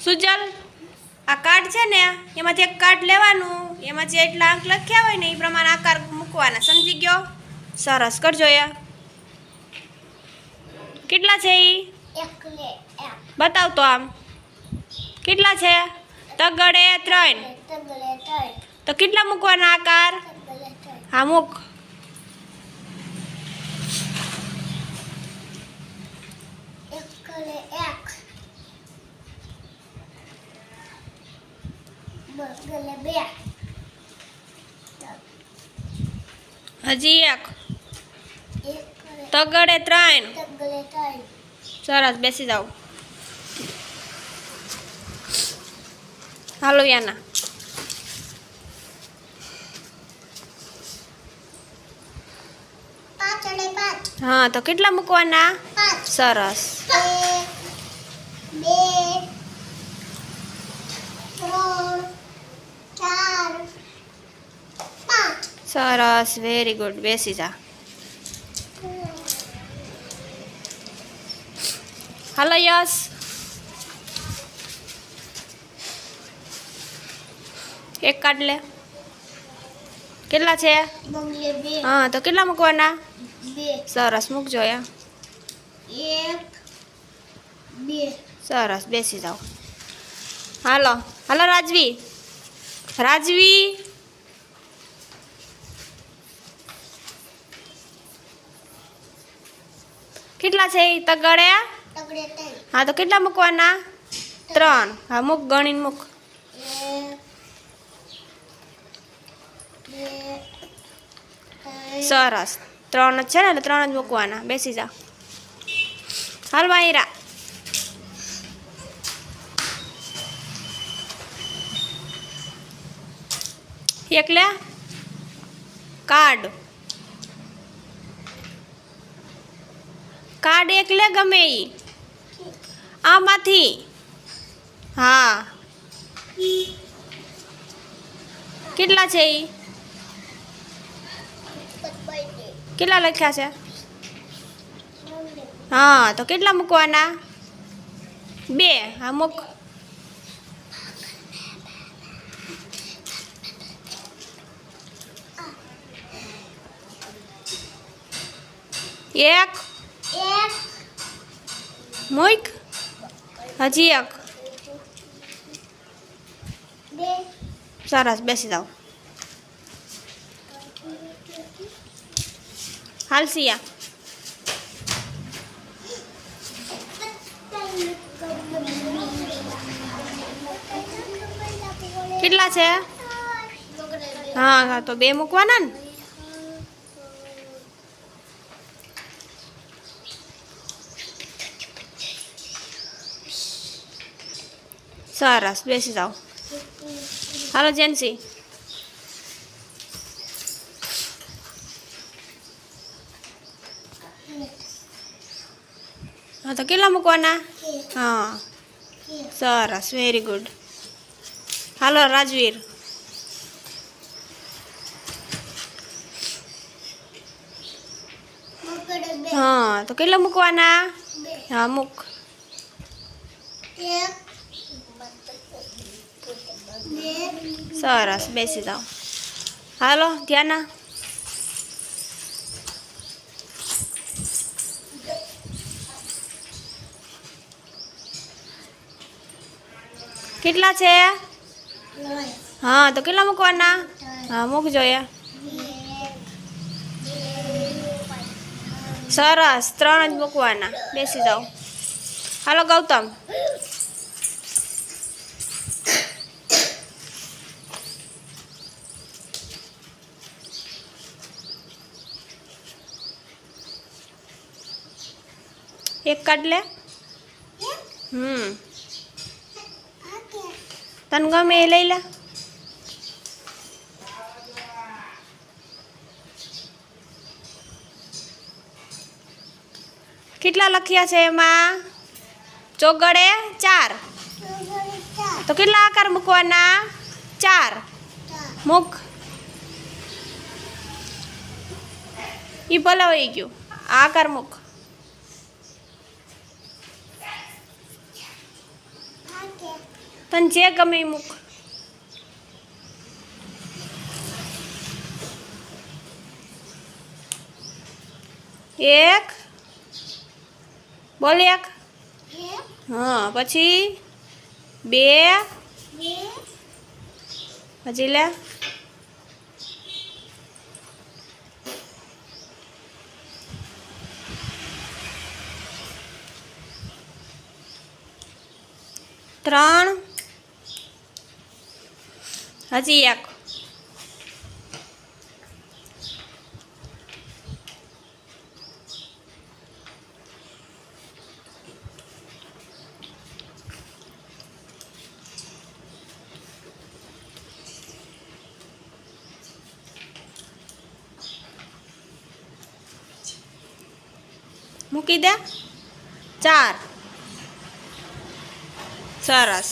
સુજલ આ કાર્ડ છે ને એમાંથી એક કાર્ડ લેવાનું, એમાં જે એટલા અંક લખ્યા હોય ને એ પ્રમાણે આકાર મૂકવાના, સમજી ગયો? સરસ, કરજો એ. કેટલા છે એ બતાવ તો, આમ કેટલા છે? તગડે 3. તો કેટલા મૂકવાના આકાર? હા મૂક. હજી એક. તગડે 3. સરસ, બેસી જાઓ. હાલો યાના. હા, તો કેટલા મૂકવાના? 5. સરસ. 1 2 3 4 5. સરસ, વેરી ગુડ. બેસી જા. હાલો યશ. એક કાર્ડ લે. કેટલા છે? હા, તો કેટલા મૂકવાના? 2. સરસ, મૂકજો યા. 1 2. સરસ, બેસી જાઓ. હાલો હાલો રાજવી. રાજવી કેટલા છે? તગડે. હા, તો કેટલા મૂકવાના? 3. હા, મૂક, ગણીને મૂક. 1 2 સરસ, 3 જ છે ને, એટલે 3 જ મૂકવાના. બેસી જા. હાલ વાયરા. એક લે કાર્ડ. કાર્ડ એક લે, ગમે ઈ આમાંથી. હા, કેટલા છે ઈ? કેટલા લખ્યા છે? હા, તો કેટલા મૂકવાના? 2. હા, મૂક. 1 મૂક. હજી એક. 2. સરસ, બેસી જાઓ. હાલ સિયા. કેટલા છે? હા હા, તો 2 મૂકવાના ને. સરસ, બેસી જાઓ. હાલો જેન્સી. હા, તો કેટલા મૂકવાના? હા, સરસ, વેરી ગુડ. હાલો રાજવીર. હા, તો કેટલા મૂકવાના? હા, મૂક. 1 2 સરસ, બેસી જાઓ. હાલો ધ્યાના. કેટલા છે? હા, તો કેટલા મૂકવાના? હા, મૂકજો યા. સરસ, 3 જ મૂકવાના. બેસી જાઓ. હાલો ગૌતમ. એક કાર્ડ લે. તને ગમે એ લઈ લે. કેટલા લખ્યા છે એમાં? ચોગડે 4. તો કેટલા આકાર મૂકવાના? 4. મૂક. ઈ ભલે વહી ગયું. આકાર મૂક. તને જે ગમે એ મૂક. એક બોલ એક. હા પછી 2 હજી લે. 3 હજી એક. મૂકી દે. 4 સરસ.